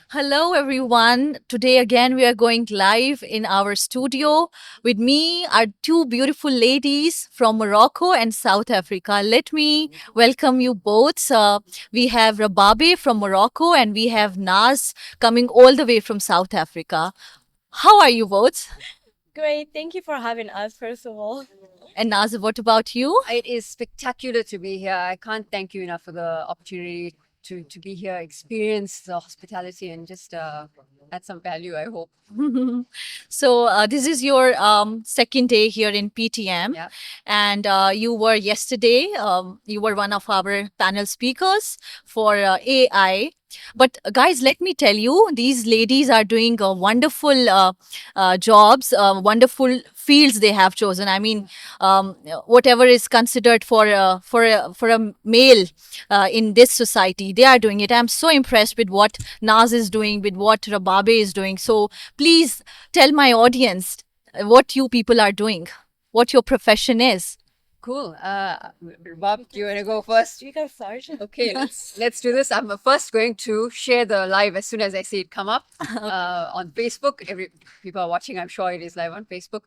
Hello, everyone. Today, again, we are going live in our studio. With me are two beautiful ladies from Morocco and South Africa. Let me welcome you both. We have Rababe from Morocco and we have Naz coming all the way from South Africa. How are you both? Great. Thank you for having us, first of all. And Naz, what about you? It is spectacular to be here. I can't thank you enough for the opportunity to be here, experience the hospitality, and just add some value, I hope. This is your second day here in PTM, Yeah. and you were yesterday. You were one of our panel speakers for AI. But guys, let me tell you, these ladies are doing wonderful jobs, wonderful fields they have chosen. I mean, whatever is considered for a male in this society, they are doing it. I'm so impressed with what Naz is doing, with what Rababe is doing. So please tell my audience what you people are doing, what your profession is. Cool. Bob, do you want to go first? You can start. Okay, let's do this. I'm first going to share the live as soon as I see it come up on Facebook. Every people are watching. I'm sure it is live on Facebook.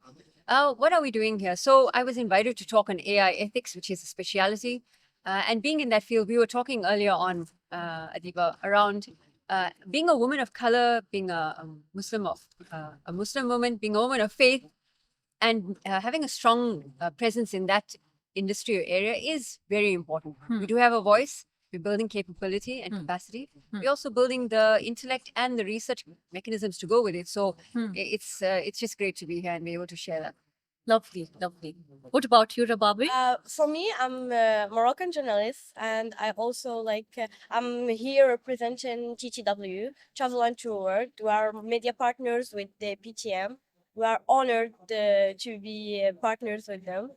What are we doing here? So I was invited to talk on AI ethics, which is a speciality. And being in that field, we were talking earlier on, Adeeba, around being a woman of color, being a Muslim woman, being a woman of faith, and having a strong presence in that industry or area is very important. We do have a voice. We're building capability and capacity. We're also building the intellect and the research mechanisms to go with it. So it's just great to be here and be able to share that. Lovely, lovely. What about you, Rababe? For me, I'm a Moroccan journalist, and I also I'm here representing TTW, Travel and Tour World. We are media partners with the PTM. We are honored to be partners with them,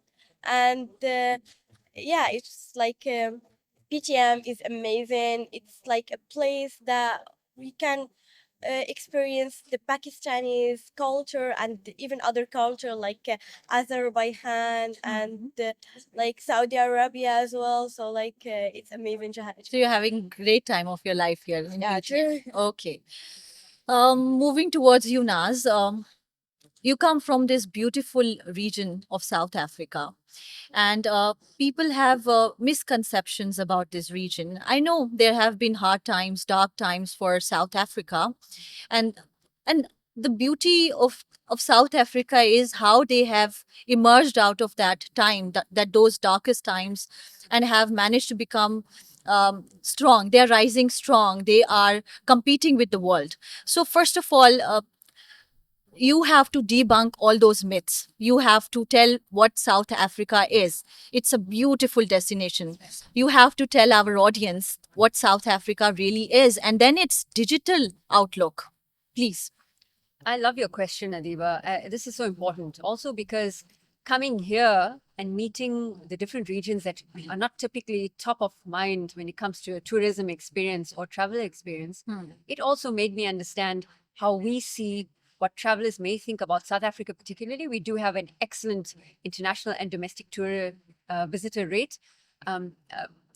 and yeah, it's PTM is amazing. It's like a place that we can experience the Pakistani culture and even other culture Azerbaijan and like Saudi Arabia as well. So it's amazing to have. So you're having great time of your life here in Yeah, PTM. true. Okay. Moving towards you, Naz. You come from this beautiful region of South Africa, and people have misconceptions about this region. I know there have been hard times, dark times for South Africa, and and the beauty of South Africa is how they have emerged out of that time, that those darkest times, and have managed to become strong. They are rising strong. They are competing with the world. So first of all, you have to debunk all those myths. You have to tell what South Africa is. It's a beautiful destination. You have to tell our audience what South Africa really is, and then its digital outlook. Please. I love your question, Adeeba. This is so important also because coming here and meeting the different regions that are not typically top of mind when it comes to a tourism experience or travel experience, it also made me understand how we see what travelers may think about South Africa, particularly. We do have an excellent international and domestic tour visitor rate,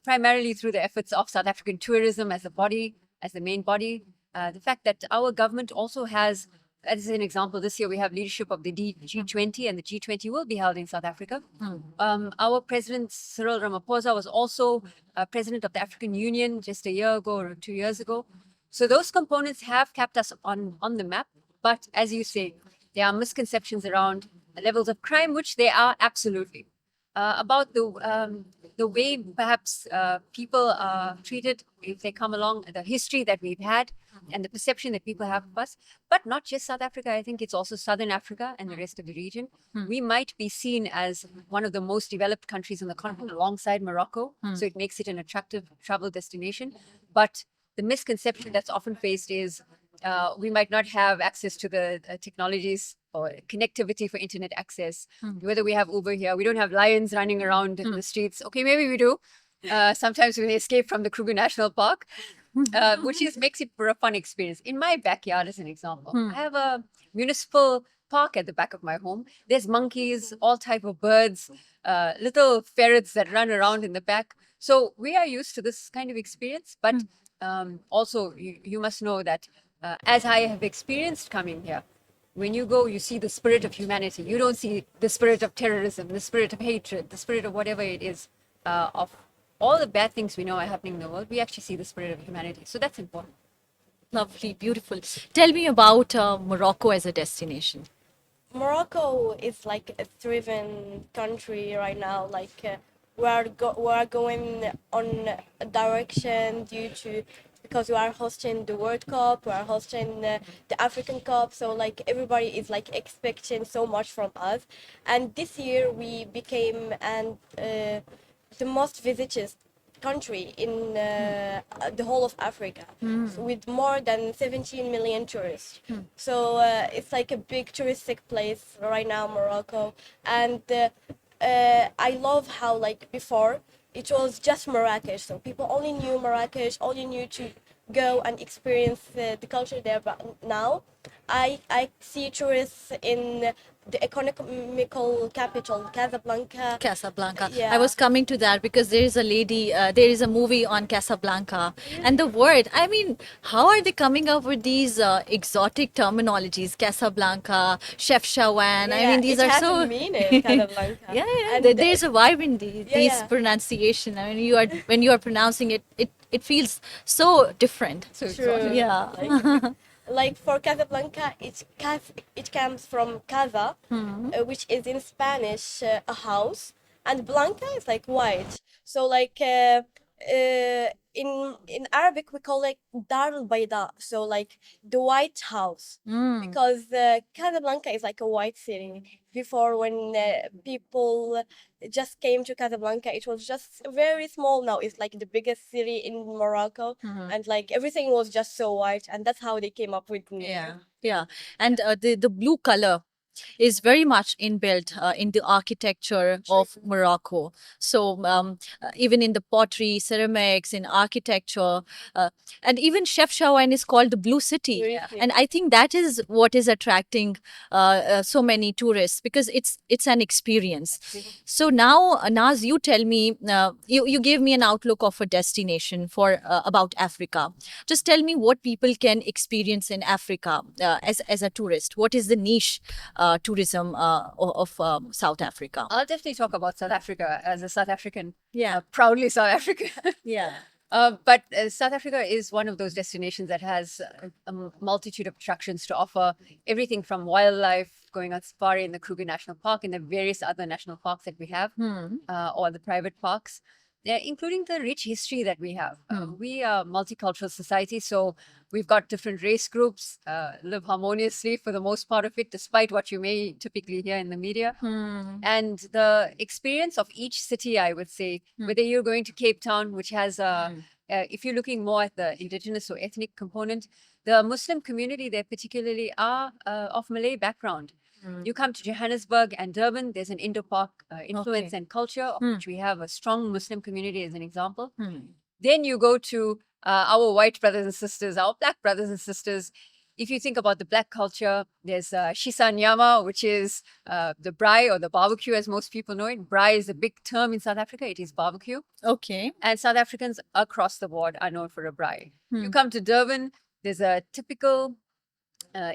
primarily through the efforts of South African tourism as a body, as the main body. The fact that our government also has, as an example, this year we have leadership of the G20, and the G20 will be held in South Africa. Our president, Cyril Ramaphosa, was also president of the African Union just a year ago or 2 years ago. So those components have kept us on the map. But as you say, there are misconceptions around levels of crime, which there are absolutely. About the way perhaps people are treated if they come along, the history that we've had, and the perception that people have of us, but not just South Africa. I think it's also Southern Africa and the rest of the region. We might be seen as one of the most developed countries on the continent alongside Morocco, so it makes it an attractive travel destination. But the misconception that's often faced is we might not have access to the technologies or connectivity for internet access. Whether we have Uber here, we don't have lions running around in the streets. Okay, maybe we do. Sometimes we escape from the Kruger National Park, which makes it for a fun experience. In my backyard, as an example, I have a municipal park at the back of my home. There's monkeys, all type of birds, little ferrets that run around in the back. So we are used to this kind of experience, but also you must know that as I have experienced coming here, when you go, you see the spirit of humanity. You don't see the spirit of terrorism, the spirit of hatred, the spirit of whatever it is, of all the bad things we know are happening in the world. We actually see the spirit of humanity. So that's important. Lovely, beautiful. Tell me about Morocco as a destination. Morocco is like a thriving country right now. Like we are going on a direction due to because we are hosting the World Cup, we are hosting the African Cup. So like everybody is like expecting so much from us, and this year we became the most visited country in the whole of Africa, so with more than 17 million tourists. So it's like a big touristic place right now, Morocco. And I love how like before it was just Marrakesh, so people only knew Marrakesh, only knew to go and experience the culture there. But now I see tourists in the economical capital, Casablanca. Casablanca. I Yeah. was coming to that because there is a lady, there is a movie on Casablanca, and the word. I mean, how are they coming up with these exotic terminologies? Casablanca, Chef Shawan. I Yeah, mean, these it are has a so. meaning, Casablanca. Yeah, yeah. And There's a vibe in yeah, these yeah, pronunciation. I mean, you are when you are pronouncing it, it feels so different. So exotic. true. Yeah. Like for Casablanca, it comes from casa, which is in Spanish a house, and blanca is like white. So like in Arabic we call it Dar al Bayda, so like the white house, because Casablanca is like a white city. Before, when people just came to Casablanca, it was just very small. Now it's like the biggest city in Morocco, and like everything was just so white, and that's how they came up with the name. Yeah, yeah, and the blue color is very much inbuilt in the architecture of Morocco. So even in the pottery, ceramics, in architecture, uh, and even Chef Shawan is called the Blue City. Blue Yeah. City. And I think that is what is attracting so many tourists because it's an experience. So now, Naz, you tell me, you gave me an outlook of a destination for about Africa. Just tell me what people can experience in Africa as a tourist. What is the niche tourism of South Africa? I'll definitely talk about South Africa as a South African, Yeah. proudly South African. Yeah. But South Africa is one of those destinations that has a multitude of attractions to offer. Everything from wildlife, going on safari in the Kruger National Park and the various other national parks that we have, or the private parks, yeah, including the rich history that we have. We are a multicultural society, so we've got different race groups, live harmoniously for the most part of it, despite what you may typically hear in the media. And the experience of each city, I would say, whether you're going to Cape Town, which has if you're looking more at the indigenous or ethnic component, the Muslim community there particularly are of Malay background. You come to Johannesburg and Durban, there's an Indo-Pak influence Okay. and culture, of which we have a strong Muslim community as an example. Then you go to our white brothers and sisters, our black brothers and sisters. If you think about the black culture, there's Shisa Nyama, which is the braai or the barbecue, as most people know it. Braai is a big term in South Africa. It is barbecue. Okay. And South Africans across the board are known for a braai. You come to Durban, there's a typical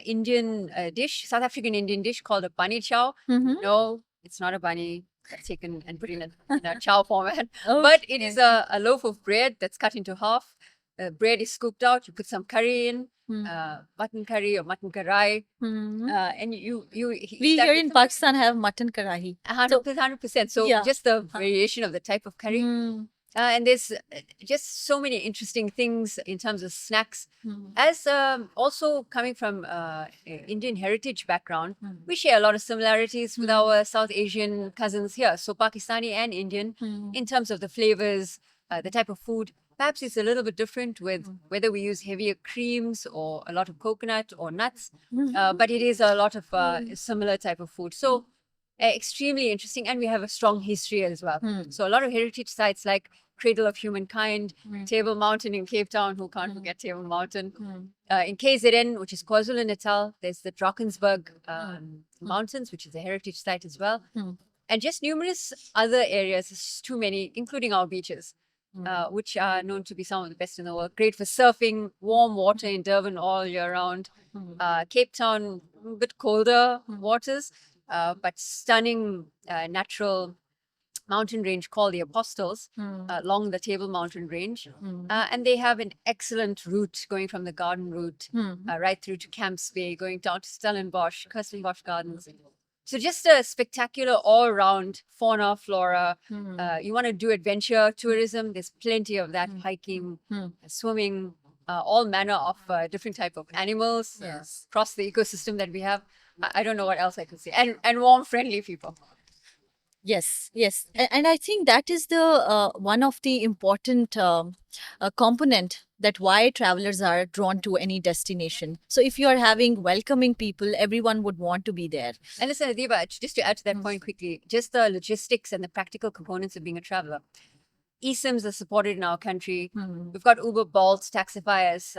Indian dish, South African Indian dish called a bunny chow. No, it's not a bunny that's taken and put in a chow format, but it is a loaf of bread that's cut into half. Bread is scooped out. You put some curry in, mutton curry or mutton karai, and you We that here with in Pakistan have mutton karahi. 100%. So yeah. just the variation of the type of curry. And there's just so many interesting things in terms of snacks. As also coming from Indian heritage background, we share a lot of similarities with our South Asian cousins here. So Pakistani and Indian in terms of the flavors, the type of food. Perhaps it's a little bit different with whether we use heavier creams or a lot of coconut or nuts, but it is a lot of similar type of food. So extremely interesting, and we have a strong history as well. So a lot of heritage sites like Cradle of Humankind, Table Mountain in Cape Town, who can't forget Table Mountain. In KZN, which is KwaZulu-Natal, there's the Drakensberg Mountains, which is a heritage site as well. And just numerous other areas, too many, including our beaches. which are known to be some of the best in the world. Great for surfing, warm water in Durban all year round. Cape Town, a bit colder waters, but stunning natural mountain range called the Apostles along the Table Mountain range. And they have an excellent route going from the garden route right through to Camps Bay, going down to Stellenbosch, Kirstenbosch Gardens. So just a spectacular all-round fauna, flora. You want to do adventure tourism, there's plenty of that, hiking, swimming, all manner of different type of animals Yes. across the ecosystem that we have. I don't know what else I could say. And warm, friendly people. Yes, yes, and I think that is the one of the important component that why travelers are drawn to any destination. So if you are having welcoming people, everyone would want to be there. And listen, Adeeba, just to add to that point quickly, just the logistics and the practical components of being a traveler. eSIMs are supported in our country. We've got Uber, Bolt, Taxifiers,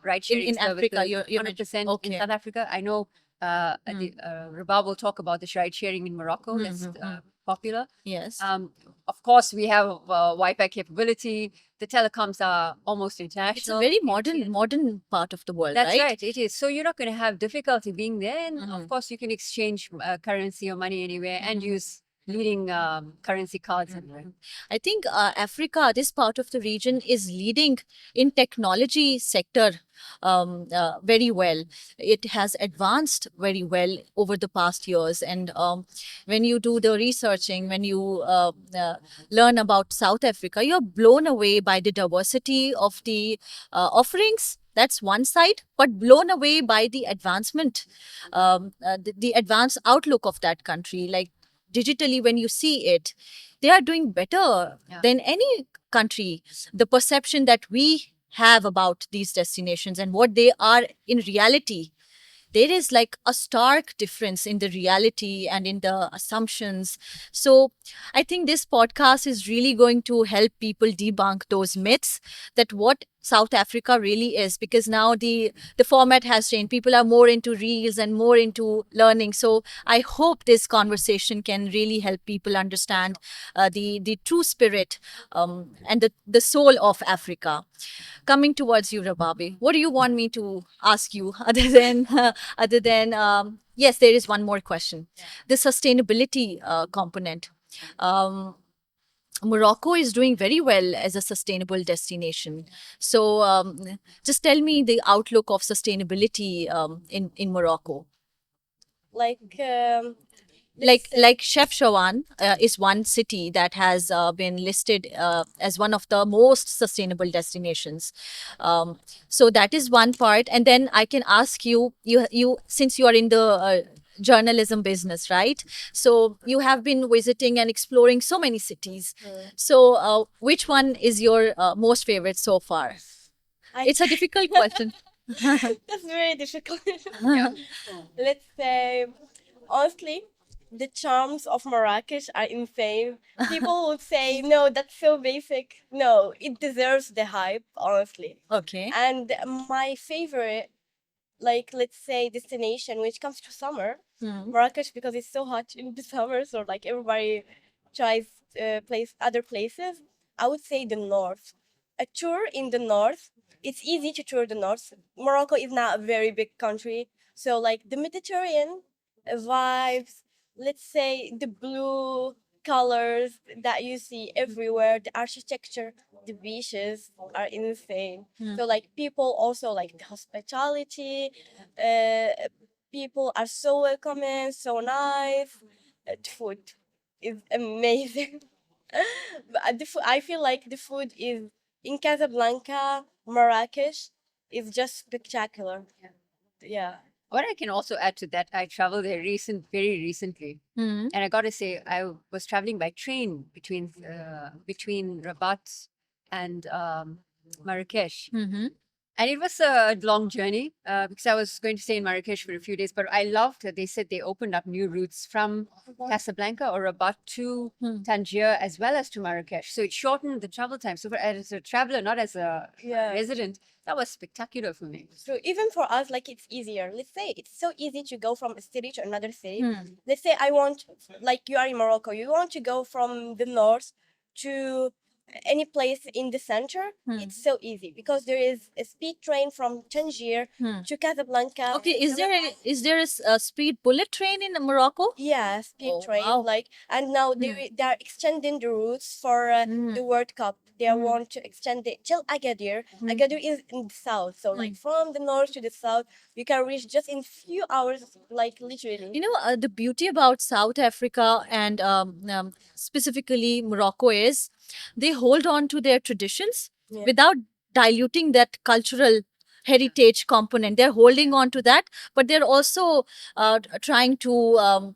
ride sharing In Africa, you're 100% okay. in South Africa. I know Rababe will talk about this ride sharing in Morocco. That's popular. Yes. Of course, we have Wi-Fi capability. The telecoms are almost It's a international. very modern part of the world, That's right? right. It is. So you're not going to have difficulty being there. And of course, you can exchange currency or money anywhere and use leading currency cards anywhere. I think Africa, this part of the region, is leading in technology sector very well. It has advanced very well over the past years. And when you do the researching, when you learn about South Africa, you're blown away by the diversity of the offerings. That's one side, but blown away by the advancement, the advanced outlook of that country. Like digitally, when you see it, they are doing better than any country. The perception that we have about these destinations and what they are in reality, there is like a stark difference in the reality and in the assumptions. So I think this podcast is really going to help people debunk those myths that what South Africa really is, because now the format has changed. People are more into reels and more into learning. So I hope this conversation can really help people understand the true spirit and the soul of Africa. Coming towards you, Rababe, what do you want me to ask you other than yes, there is one more question. The sustainability component. Um, Morocco is doing very well as a sustainable destination. So just tell me the outlook of sustainability in Morocco. Like Like Chef Shawan is one city that has been listed as one of the most sustainable destinations. So that is one part, and then I can ask you, you since you are in the journalism business, right? So you have been visiting and exploring so many cities. So which one is your most favorite so far? It's a difficult question. That's very difficult. Let's say, honestly, the charms of Marrakesh are insane. People would say, no, that's so basic. No, it deserves the hype, honestly. Okay. And my favorite, like, let's say, destination, which comes to summer, Marrakesh, because it's so hot in the summer, so like everybody tries other places. I would say the north. A tour in the north. It's easy to tour the north. Morocco is not a very big country, so like the Mediterranean vibes. Let's say the blue colors that you see everywhere, the architecture, the beaches are insane. So like people also like the hospitality. Uh, People are so welcoming, so nice. The food is amazing. But I feel like the food is in Casablanca, Marrakesh is just spectacular. Yeah. What I can also add to that, I traveled there very recently, and I got to say, I was traveling by train between Rabat and Marrakesh, and it was a long journey because I was going to stay in Marrakesh for a few days. But I loved that they said they opened up new routes from Casablanca or Rabat to Tangier as well as to Marrakesh, so it shortened the travel time. So as a traveler, not as a Yeah. resident, that was spectacular for me. So even for us, like it's easier. Let's say it's so easy to go from a city to another city. Let's say I want, like you are in Morocco, you want to go from the north to any place in the center, it's so easy because there is a speed train from Tangier to Casablanca. Okay, is there a speed bullet train in Morocco? Yeah, speed Oh, train. wow. Like, and now they are extending the routes for the World Cup. They want to extend it till Agadir. Agadir is in the south, so like from the north to the south, you can reach just in few hours, like literally. You know, the beauty about South Africa and specifically Morocco is they hold on to their traditions Yeah. without diluting that cultural heritage component. They're holding on to that, but they're also trying to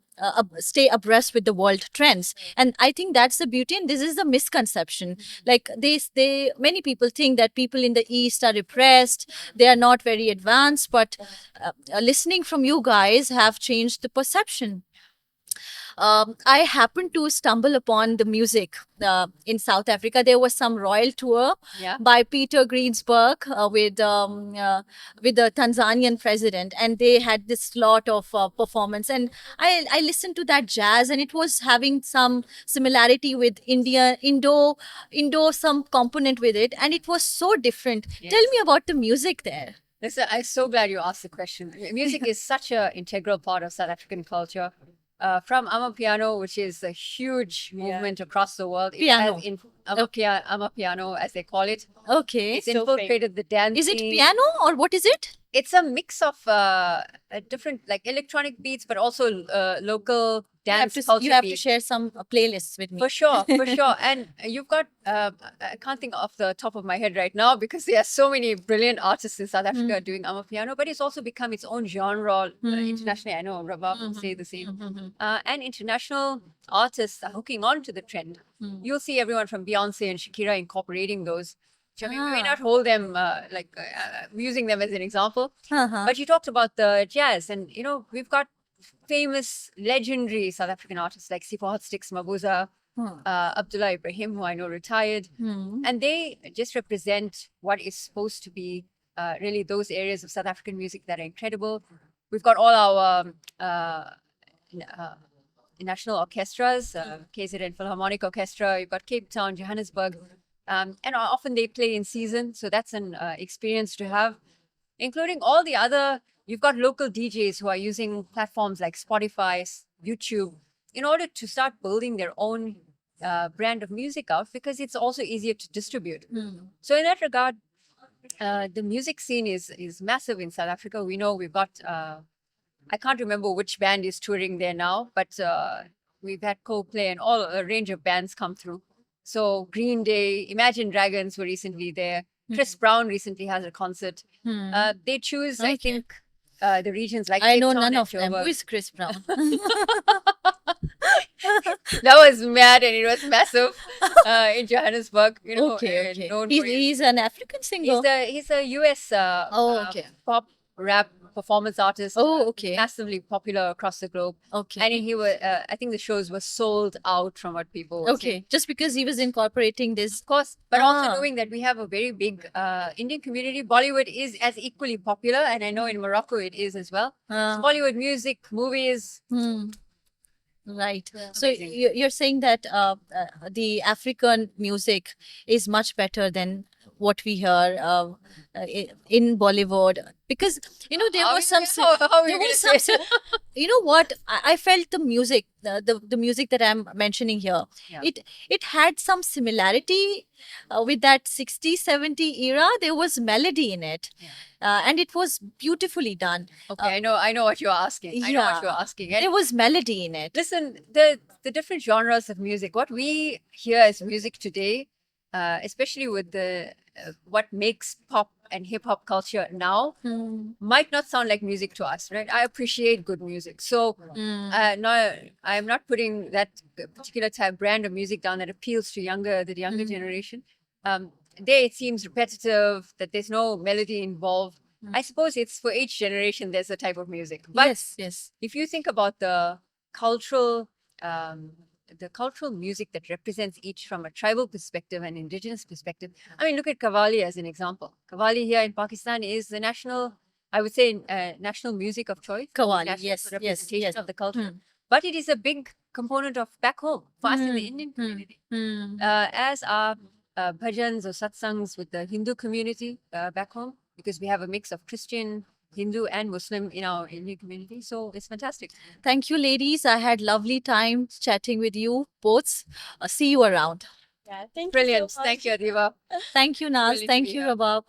stay abreast with the world trends. And I think that's the beauty. And this is the misconception. Like many people think that people in the East are repressed, they are not very advanced, but listening from you guys have changed the perception. I happened to stumble upon the music in South Africa. There was some royal tour Yeah. by Peter Greensburg with the Tanzanian president, and they had this lot of performance. And I listened to that jazz, and it was having some similarity with Indo some component with it, and it was so different. Yes. Tell me about the music there. Listen, I'm so glad you asked the question. Music is such an integral part of South African culture. From Amapiano, which is a huge movement across the world. Piano. It has Amapiano, as they call it. Okay. It's infiltrated the dance Is it scene. piano or what is it? It's a mix of different, like electronic beats, but also local dance culture You have to beats. share some playlists with me. For sure, for sure. And you've got, I can't think off the top of my head right now because there are so many brilliant artists in South Africa doing Amapiano, but it's also become its own genre internationally. I know Rababe will say the same. And international artists are hooking on to the trend. You'll see everyone from Beyonce and Shakira incorporating those. I mean, we may not hold them using them as an example, but you talked about the jazz, and you know we've got famous, legendary South African artists like Sipho Hot Sticks Mabuza, Abdullah Ebrahim, who I know retired, and they just represent what is supposed to be really those areas of South African music that are incredible. We've got all our national orchestras, KZN Philharmonic Orchestra. You've got Cape Town, Johannesburg. And often they play in season, so that's an experience to have, including all the other. You've got local DJs who are using platforms like Spotify, YouTube, in order to start building their own brand of music out because it's also easier to distribute. So in that regard, the music scene is massive in South Africa. We know we've got, I can't remember which band is touring there now, but we've had Coldplay and all a range of bands come through. So Green Day, Imagine Dragons were recently there. Chris Brown recently has a concert. They choose, I think, the regions like I Cape know Town none and of them. Who Joburg. is Chris Brown? That was mad and it was massive in Johannesburg. You know, Okay. known for his- He's an African singer. he's a US okay. pop rap performance artist. Oh, okay. Massively popular across the globe. Okay. And he was, I think the shows were sold out from what people were saying. Okay. Just because he was incorporating this. Of course, but also Ah. knowing that we have a very big Indian community. Bollywood is as equally popular, and I know in Morocco it is as well. Bollywood music, movies. Right. Yeah. So Amazing. you're saying that the African music is much better than what we hear in Bollywood, because you know there How was you some gonna- how are you there gonna was some say- you know what I felt the music the music that I'm mentioning here, Yeah. it had some similarity with that 60s 70s era. There was melody in it, and it was beautifully done. Okay, I know what you're asking. I know what yeah. you're asking. And There was melody in it. listen, the different genres of music, what we hear as music today, especially with the what makes pop and hip hop culture now, might not sound like music to us, right? I appreciate good music, so no, I'm not putting that particular type brand of music down that appeals to the younger generation. There it seems repetitive, that there's no melody involved. I suppose it's for each generation there's a type of music, but Yes. if you think about the cultural music that represents each from a tribal perspective and indigenous perspective. I mean, look at Qawwali as an example. Qawwali here in Pakistan is the national, I would say, national music of choice. Qawwali, National yes, representation of the culture. Hmm. But it is a big component of back home for us in the Indian community. As are bhajans or satsangs with the Hindu community back home, because we have a mix of Christian, Hindu, and Muslim in our Indian community. So it's fantastic. Thank you, ladies. I had lovely time chatting with you both. See you around. Yeah, thank you so Brilliant. much. Thank you, Adeeba. Thank you, Naz. Brilliant to Thank be you, here. Rabab.